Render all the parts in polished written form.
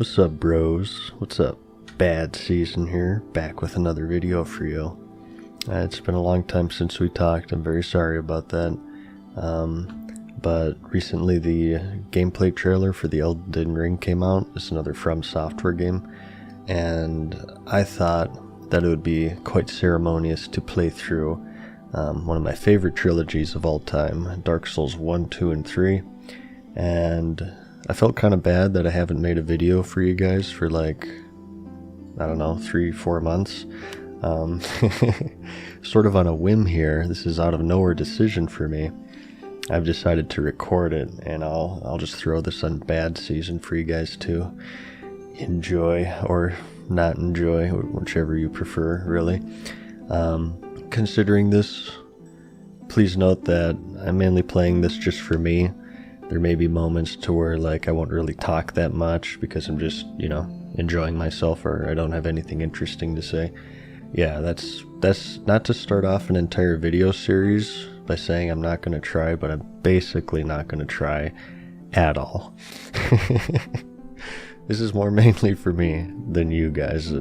What's up, bros? What's up? Bad Season here, back with another video for you. It's been a long time since we talked. I'm very sorry about that. But recently the gameplay trailer for the Elden Ring came out. It's another From Software game, and I thought that it would be quite ceremonious to play through one of my favorite trilogies of all time, Dark Souls 1, 2, and 3. And I felt kind of bad that I haven't made a video for you guys for like, I don't know, 3-4 months. Sort of on a whim here. This is out of nowhere decision for me. I've decided to record it, and I'll just throw this on Bad Season for you guys to enjoy or not enjoy, whichever you prefer, really. Considering this, please note that I'm mainly playing this just for me. There may be moments to where like I won't really talk that much because I'm just, enjoying myself, or I don't have anything interesting to say. Yeah, that's not to start off an entire video series by saying I'm not going to try, but I'm basically not going to try at all. This is more mainly for me than you guys,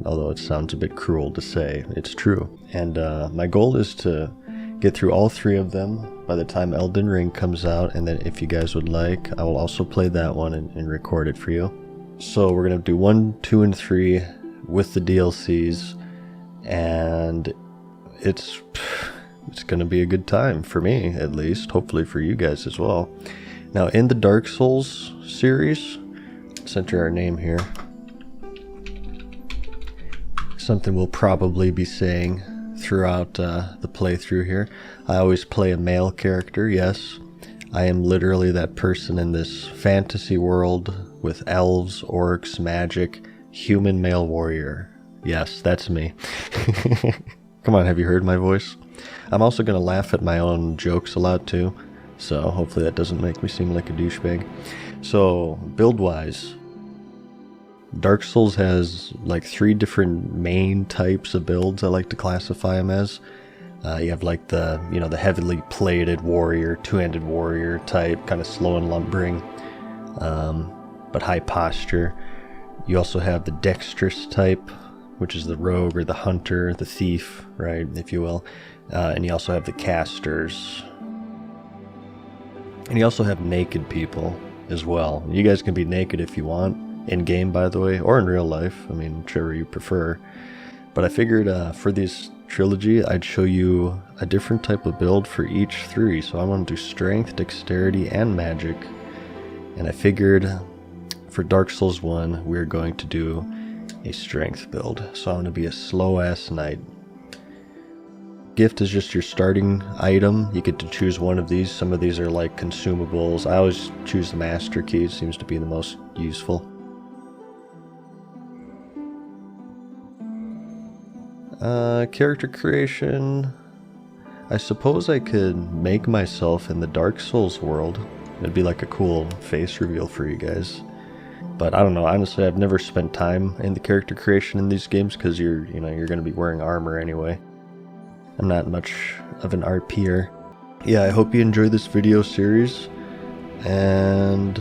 although it sounds a bit cruel to say. It's true. And my goal is to get through all 3 of them by the time Elden Ring comes out, and then if you guys would like, I will also play that one and record it for you. So we're going to do 1, 2, and 3 with the DLCs, and it's going to be a good time for me, at least, hopefully for you guys as well. Now, in the Dark Souls series, let's enter our name here. Something we'll probably be saying throughout the playthrough here. I always play a male character, yes. I am literally that person in this fantasy world with elves, orcs, magic, human male warrior. Yes, that's me. Come on, have you heard my voice? I'm also going to laugh at my own jokes a lot too, so hopefully that doesn't make me seem like a douchebag. So, build-wise, Dark Souls has like 3 different main types of builds I like to classify them as. You have like the, the heavily plated warrior, two-handed warrior type, kind of slow and lumbering, but high posture. You also have the dexterous type, which is the rogue or the hunter, the thief, right, if you will. And you also have the casters. And you also have naked people as well. You guys can be naked if you want, in-game by the way, or in real life, I mean, whichever you prefer. But I figured for this trilogy, I'd show you a different type of build for each 3. So I want to do strength, dexterity, and magic. And I figured for Dark Souls 1, we're going to do a strength build. So I'm going to be a slow-ass knight. Gift is just your starting item. You get to choose one of these. Some of these are like consumables. I always choose the master key. It seems to be the most useful. Character creation. I suppose I could make myself in the Dark Souls world. It'd be like a cool face reveal for you guys. But I don't know, honestly, I've never spent time in the character creation in these games because you're going to be wearing armor anyway. I'm not much of an RPer. Yeah, I hope you enjoy this video series, and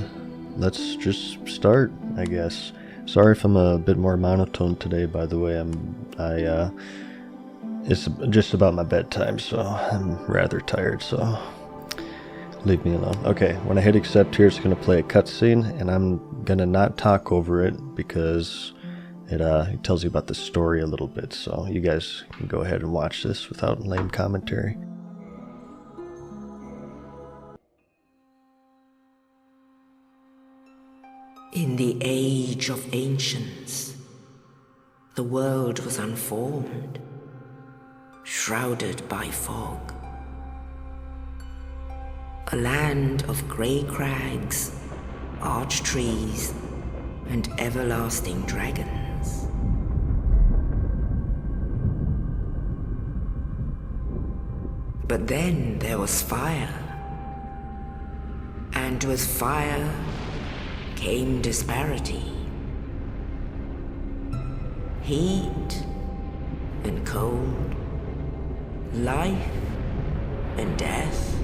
let's just start, I guess. Sorry if I'm a bit more monotone today, by the way. It's just about my bedtime, so I'm rather tired, so leave me alone. Okay, when I hit accept here, it's going to play a cutscene, and I'm going to not talk over it because it tells you about the story a little bit, so you guys can go ahead and watch this without lame commentary. In the age of ancients, the world was unformed, shrouded by fog. A land of grey crags, arch trees, and everlasting dragons. But then there was fire, and with fire came disparity. Heat and cold, life and death,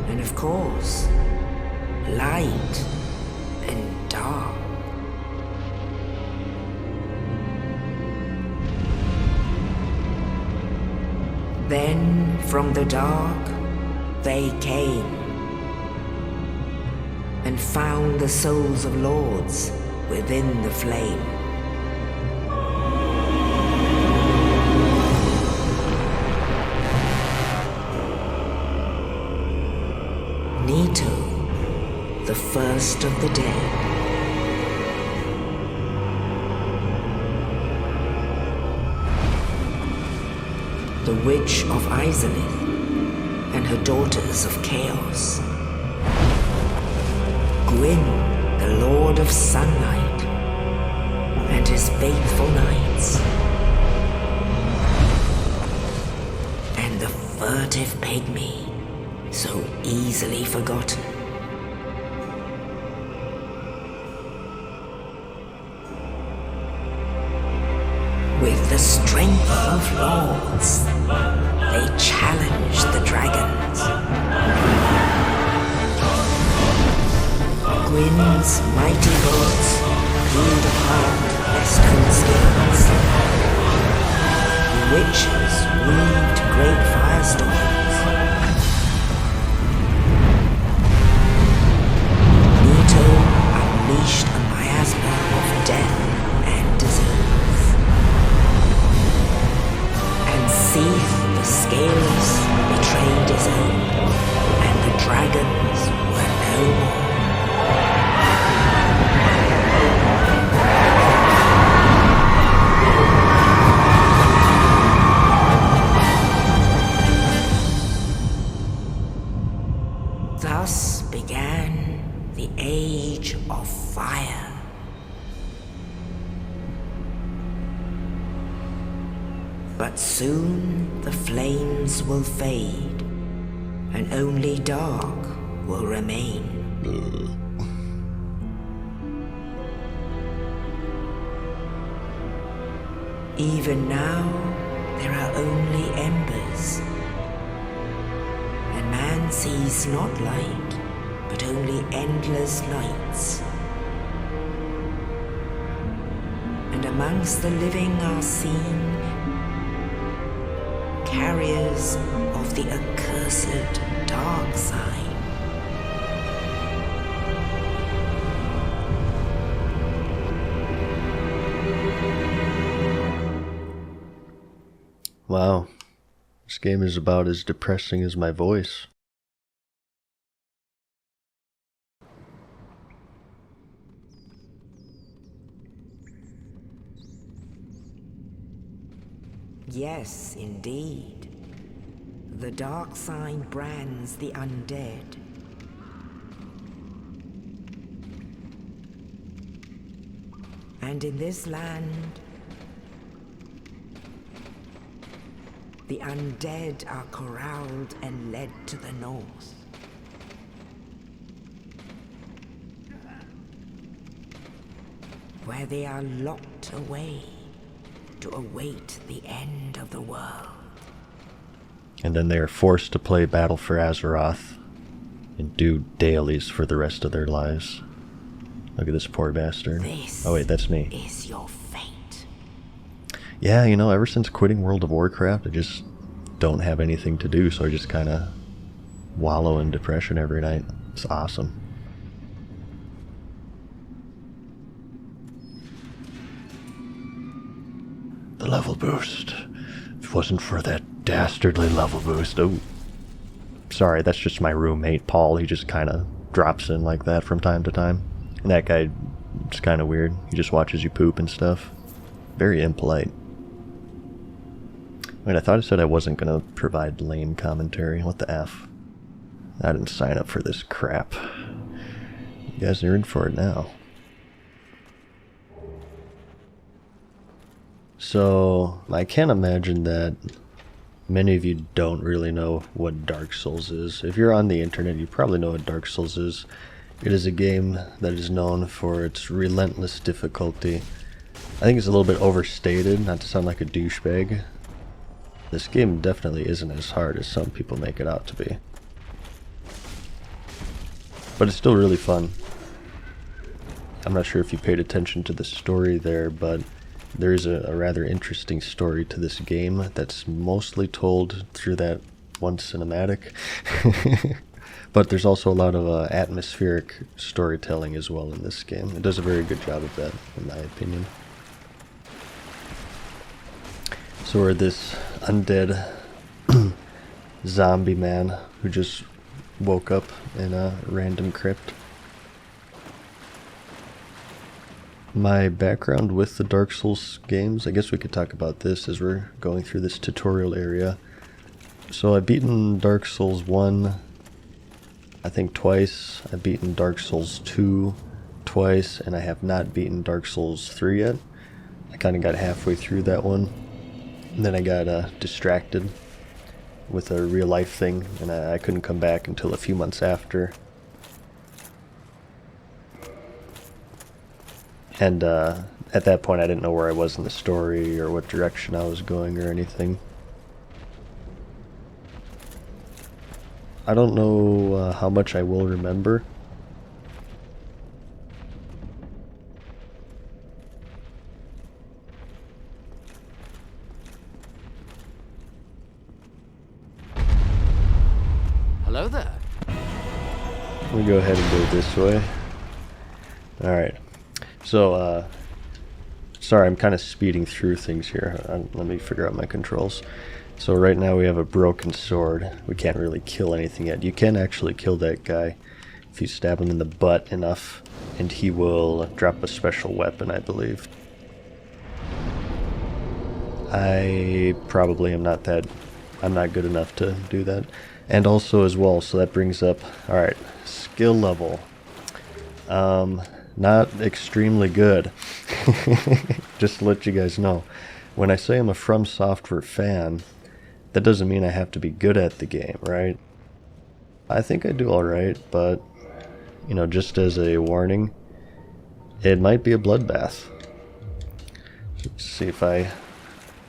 and of course, light and dark. Then from the dark they came and found the souls of lords within the flame. Nito, the first of the dead. The Witch of Asylum and her daughters of chaos. Gwyn, the Lord of Sunlight and his faithful knights. And the furtive pygmy, so easily forgotten. With the strength of lords, they challenged the dragons. Gwyn's mighty bolts peeled apart their stone skins. The witches weaved great firestorms. Nito unleashed a miasma of death and disease. The scales betrayed his own, and the dragons were no more. Thus began the Age of Fire. But soon the flames will fade, and only dark will remain. Even now, there are only embers, and man sees not light, but only endless nights. And amongst the living are seen carriers of the accursed dark side. Wow, this game is about as depressing as my voice. Yes, indeed. The dark sign brands the undead. And in this land, the undead are corralled and led to the north. Where they are locked away to await the end of the world. And then they are forced to play Battle for Azeroth and do dailies for the rest of their lives. Look at this poor bastard. Oh wait, that's me. Is your fate. Yeah, you know, ever since quitting World of Warcraft, I just don't have anything to do, so I just kind of wallow in depression every night. It's awesome. The level boost. If it wasn't for that dastardly level boost. Oh, sorry, that's just my roommate, Paul. He just kind of drops in like that from time to time. And that guy is kind of weird. He just watches you poop and stuff. Very impolite. Wait, I thought I said I wasn't going to provide lame commentary. What the F? I didn't sign up for this crap. You guys are in for it now. So, I can't imagine that many of you don't really know what Dark Souls is. If you're on the internet, you probably know what Dark Souls is. It is a game that is known for its relentless difficulty. I think it's a little bit overstated, not to sound like a douchebag. This game definitely isn't as hard as some people make it out to be. But it's still really fun. I'm not sure if you paid attention to the story there, but There's a rather interesting story to this game that's mostly told through that one cinematic. But there's also a lot of atmospheric storytelling as well in this game. It does a very good job of that, in my opinion. So we're this undead zombie man who just woke up in a random crypt. My background with the Dark Souls games, I guess we could talk about this as we're going through this tutorial area. So I've beaten Dark Souls 1, I think twice. I've beaten Dark Souls 2 twice, and I have not beaten Dark Souls 3 yet. I kind of got halfway through that one, and then I got distracted with a real life thing, and I couldn't come back until a few months after. And at that point I didn't know where I was in the story or what direction I was going or anything. I don't know how much I will remember. Hello there. We'll go ahead and go this way. Alright. So, sorry, I'm kind of speeding through things here. Let me figure out my controls. So right now we have a broken sword. We can't really kill anything yet. You can actually kill that guy if you stab him in the butt enough, and he will drop a special weapon, I believe. I probably am not that... I'm not good enough to do that. And also as well, so that brings up... Alright, skill level. Not extremely good. Just to let you guys know. When I say I'm a From Software fan, that doesn't mean I have to be good at the game, right? I think I do alright, but, you know, just as a warning, it might be a bloodbath. Let's see if I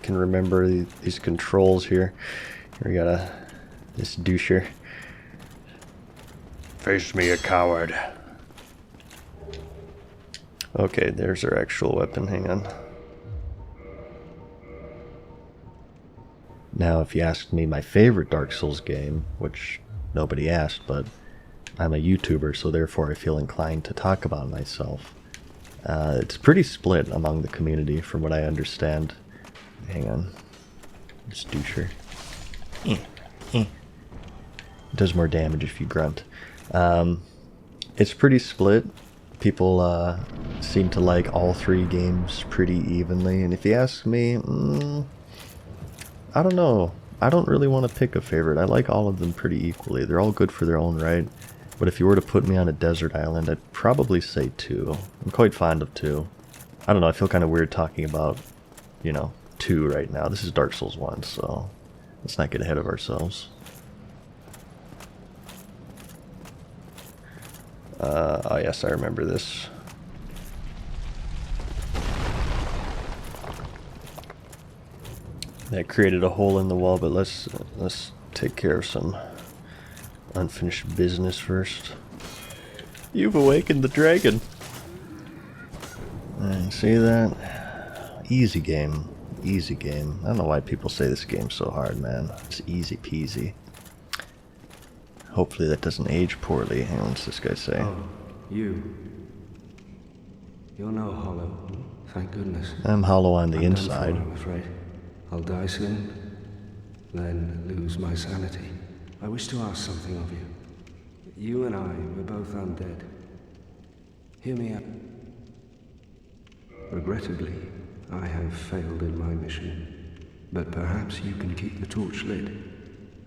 can remember these controls here. We got this doucher. Face me, a coward. Okay, there's our actual weapon, hang on. Now, if you asked me my favorite Dark Souls game, which nobody asked, but I'm a YouTuber, so therefore I feel inclined to talk about myself. It's pretty split among the community, from what I understand. Hang on. This doucher. It does more damage if you grunt. It's pretty split. People seem to like all three games pretty evenly, and if you ask me, I don't know. I don't really want to pick a favorite. I like all of them pretty equally. They're all good for their own right. But if you were to put me on a desert island, I'd probably say 2. I'm quite fond of 2. I don't know, I feel kind of weird talking about, you know, 2 right now. This is Dark Souls 1, so let's not get ahead of ourselves. Oh yes, I remember this. That created a hole in the wall, but let's take care of some unfinished business first. You've awakened the dragon. See that? Easy game. Easy game. I don't know why people say this game's so hard, man. It's easy peasy. Hopefully that doesn't age poorly. Hang on, what's this guy say? Oh, you. You're no hollow. Thank goodness. I'm hollow on the I'm inside. done for, I'm afraid. I'll die soon, then lose my sanity. I wish to ask something of you. You and I were both undead. Hear me out. Regrettably, I have failed in my mission, but perhaps you can keep the torch lit.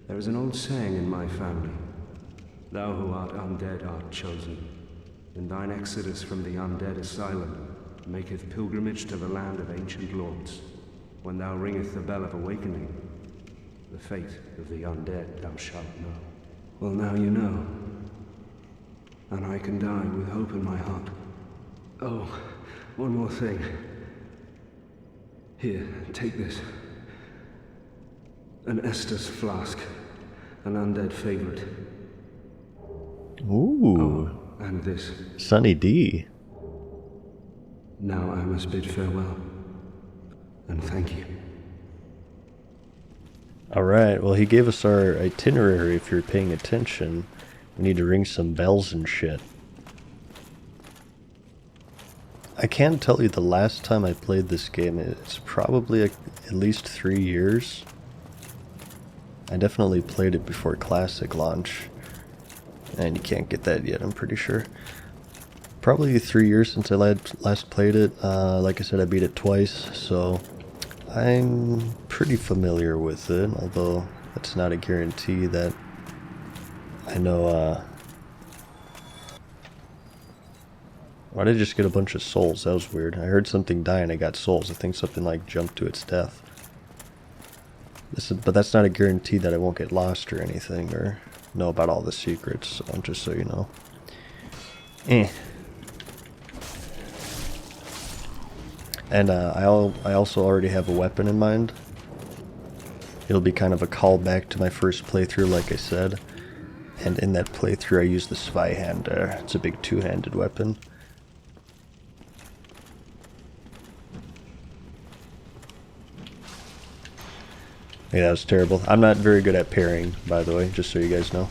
There is an old saying in my family. Thou who art undead art chosen. In thine exodus from the undead asylum maketh pilgrimage to the land of ancient lords. When thou ringeth the bell of awakening, the fate of the undead thou shalt know. Well, now you know. And I can die with hope in my heart. Oh, one more thing. Here, take this. An Estus flask. An undead favorite. Ooh. Oh, and this. Sunny D. Now I must bid farewell. And thank you. Alright, well he gave us our itinerary if you're paying attention. We need to ring some bells and shit. I can't tell you the last time I played this game. It's probably at least 3 years. I definitely played it before Classic launch. And you can't get that yet, I'm pretty sure. Probably 3 years since I last played it. Like I said, I beat it twice, so I'm pretty familiar with it, although that's not a guarantee that I know. Why did I just get a bunch of souls? That was weird. I heard something die and I got souls. I think something like jumped to its death. But that's not a guarantee that I won't get lost or anything, or know about all the secrets, so just so you know. And I also already have a weapon in mind. It'll be kind of a callback to my first playthrough, like I said. And in that playthrough I use the Zweihander. It's a big two-handed weapon. Yeah, that was terrible. I'm not very good at parrying, by the way, just so you guys know.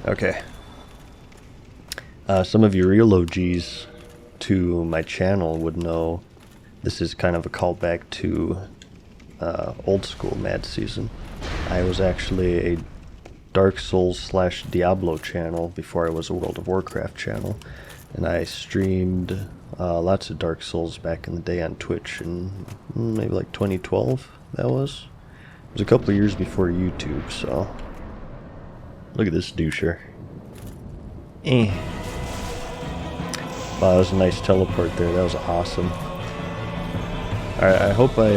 Okay. Some of you real OGs to my channel would know this is kind of a callback to old school Mad Season. I was actually a Dark Souls / Diablo channel before I was a World of Warcraft channel, and I streamed lots of Dark Souls back in the day on Twitch in maybe like 2012. That was. It was a couple of years before YouTube, so look at this doucher. Wow, that was a nice teleport there. That was awesome. Alright, I hope I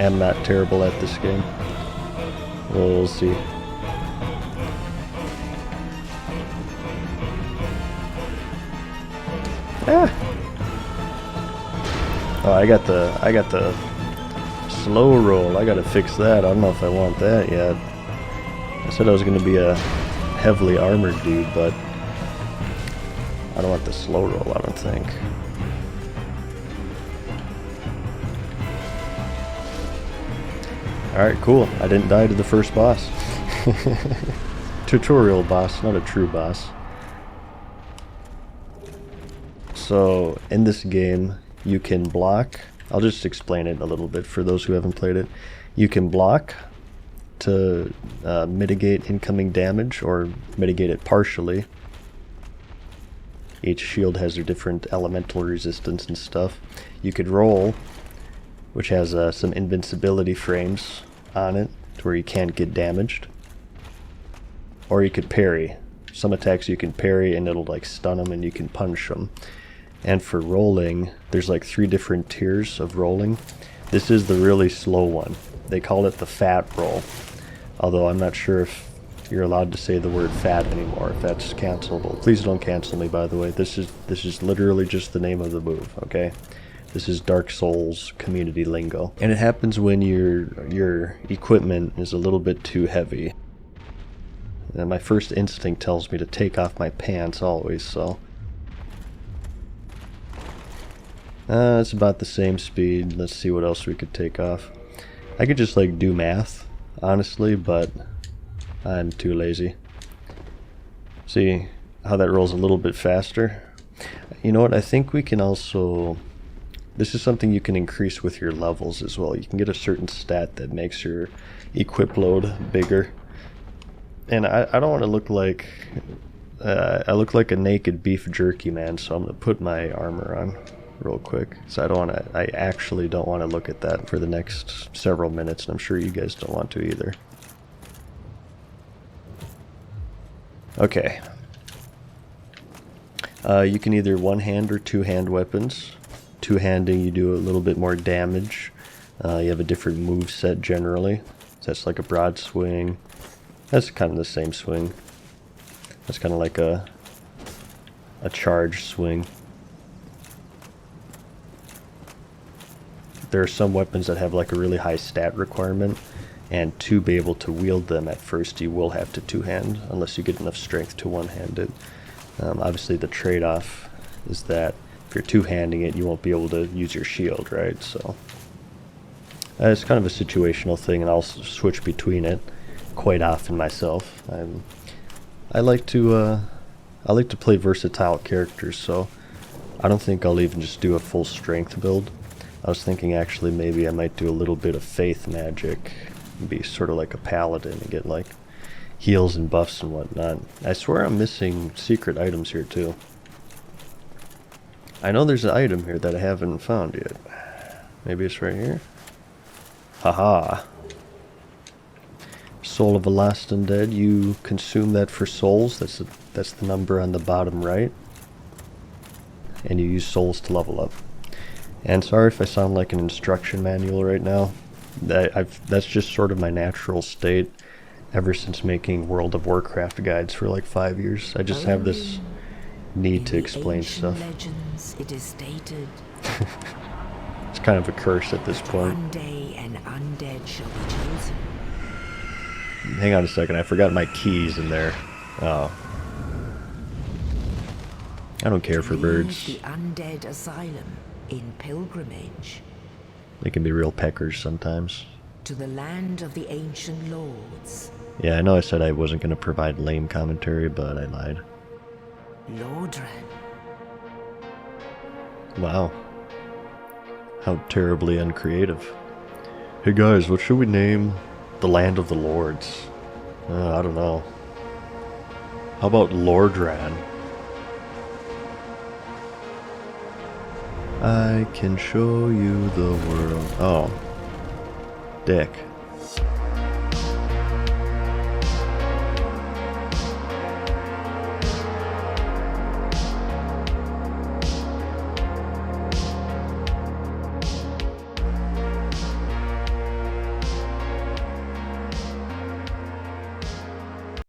am not terrible at this game. We'll see. Ah! Oh, I got the slow roll. I gotta fix that. I don't know if I want that yet. I said I was gonna be a heavily armored dude, but I don't want the slow roll, I don't think. Alright, cool. I didn't die to the first boss. Tutorial boss, not a true boss. So, in this game, you can block. I'll just explain it a little bit for those who haven't played it. You can block to mitigate incoming damage, or mitigate it partially. Each shield has their different elemental resistance and stuff. You could roll, which has some invincibility frames on it, to where you can't get damaged. Or you could parry. Some attacks you can parry and it'll like stun them and you can punch them. And for rolling, there's like 3 different tiers of rolling. This is the really slow one. They call it the fat roll. Although I'm not sure if you're allowed to say the word fat anymore, if that's cancelable. Please don't cancel me, by the way. This is literally just the name of the move, okay? This is Dark Souls community lingo. And it happens when your equipment is a little bit too heavy. And my first instinct tells me to take off my pants always, so it's about the same speed. Let's see what else we could take off. I could just like do math, honestly, but I'm too lazy. See how that rolls a little bit faster? You know what, I think we can also... This is something you can increase with your levels as well. You can get a certain stat that makes your equip load bigger. And I don't want to look like... I look like a naked beef jerky man, so I'm going to put my armor on real quick. So I actually don't want to look at that for the next several minutes, and I'm sure you guys don't want to either. Okay. You can either one-hand or two-hand weapons. Two-handing, you do a little bit more damage. You have a different move set generally. So that's like a broad swing. That's kind of the same swing. That's kind of like a charge swing. There are some weapons that have like a really high stat requirement, and to be able to wield them at first you will have to two-hand, unless you get enough strength to one-hand it. Obviously the trade-off is that if you're two-handing it, you won't be able to use your shield, right? So it's kind of a situational thing, and I'll switch between it quite often myself. I like to play versatile characters, so I don't think I'll even just do a full strength build. I was thinking actually maybe I might do a little bit of faith magic, be sort of like a paladin and get like heals and buffs and whatnot. I swear I'm missing secret items here too. I know there's an item here that I haven't found yet. Maybe it's right here? Haha. Soul of a Last Undead. You consume that for souls. That's the number on the bottom right. And you use souls to level up. And sorry if I sound like an instruction manual right now. That's just sort of my natural state ever since making World of Warcraft guides for like 5 years. I just have this need to explain stuff. Legends, it is stated It's kind of a curse at this point. one day an undead shall be chosen. Hang on a second, I forgot my keys in there. Oh. I don't care for birds. The Undead Asylum in pilgrimage They can be real peckers sometimes. to the land of the ancient lords. Yeah, I know I said I wasn't going to provide lame commentary, but I lied. Lordran. Wow. How terribly uncreative. Hey guys, what should we name the land of the lords? I don't know. How about Lordran? I can show you the world. Oh. Dick.